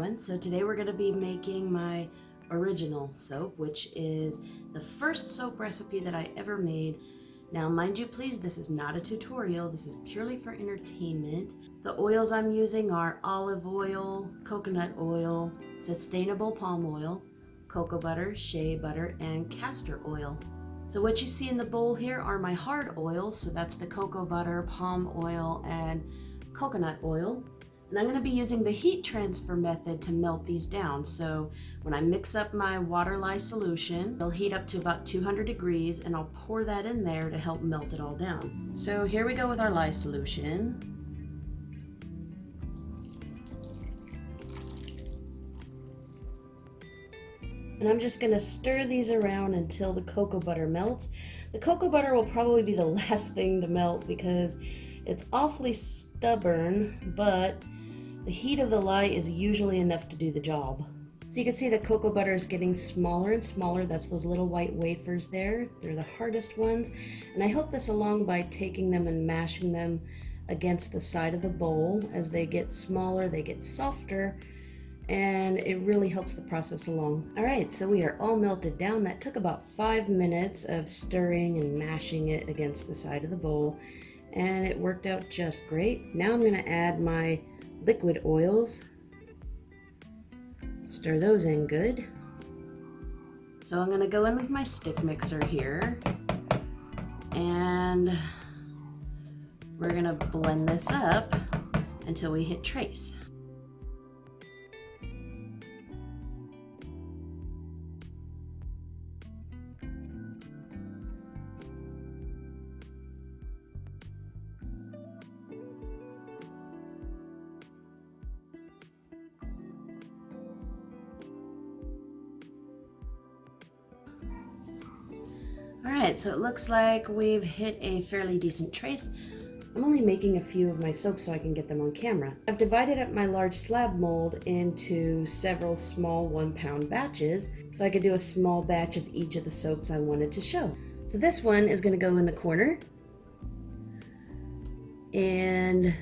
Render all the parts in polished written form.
everyone. So today we're going to be making my original soap, which is the first soap recipe that I ever made. Now, mind you, please, this is not a tutorial. This is purely for entertainment. The oils I'm using are olive oil, coconut oil, sustainable palm oil, cocoa butter, shea butter, and castor oil. So what you see in the bowl here are my hard oils. So that's the cocoa butter, palm oil, and coconut oil. And I'm going to be using the heat transfer method to melt these down. So when I mix up my water lye solution, it'll heat up to about 200 degrees and I'll pour that in there to help melt it all down. So here we go with our lye solution. And I'm just going to stir these around until the cocoa butter melts. The cocoa butter will probably be the last thing to melt because it's awfully stubborn, but the heat of the lye is usually enough to do the job. So you can see the cocoa butter is getting smaller and smaller. That's those little white wafers there. They're the hardest ones. And I help this along by taking them and mashing them against the side of the bowl. As they get smaller, they get softer, and it really helps the process along. All right, so we are all melted down. That took about 5 minutes of stirring and mashing it against the side of the bowl, and it worked out just great. Now I'm going to add my liquid oils. Stir those in good. So I'm going to go in with my stick mixer here, and we're going to blend this up until we hit trace. Alright, so it looks like we've hit a fairly decent trace. I'm only making a few of my soaps so I can get them on camera. I've divided up my large slab mold into several small 1-pound batches so I could do a small batch of each of the soaps I wanted to show. So this one is going to go in the corner, and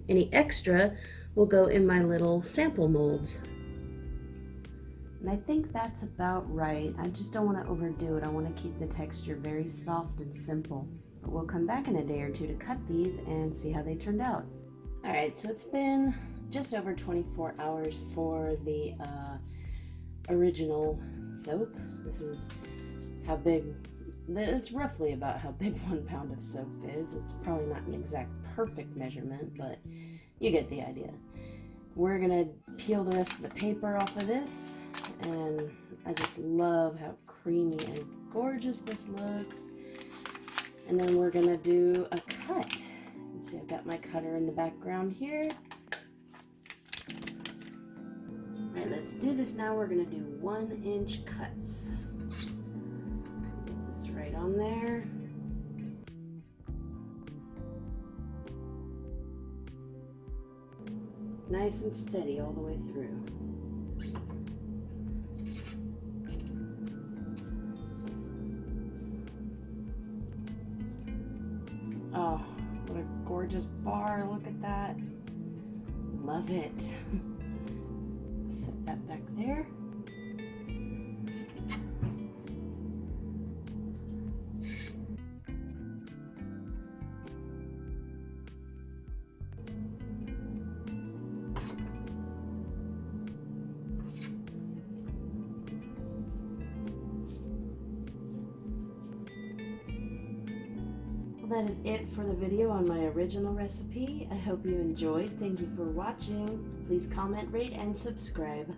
any extra will go in my little sample molds. And I think that's about right. I just don't want to overdo it. I want to keep the texture very soft and simple. But we'll come back in a day or two to cut these and see how they turned out. Alright, so it's been just over 24 hours for the original soap. This is how big, it's roughly about how big 1 pound of soap is. It's probably not an exact perfect measurement, but you get the idea. We're going to peel the rest of the paper off of this. And I just love how creamy and gorgeous this looks. And then we're gonna do a cut. You see I've got my cutter in the background here. Alright, let's do this now. We're gonna do 1-inch cuts. Get this right on there. Nice and steady all the way through. Oh, what a gorgeous bar. Look at that. Love it. Set that back there. Well, that is it for the video on my original recipe. I hope you enjoyed. Thank you for watching. Please comment, rate, and subscribe.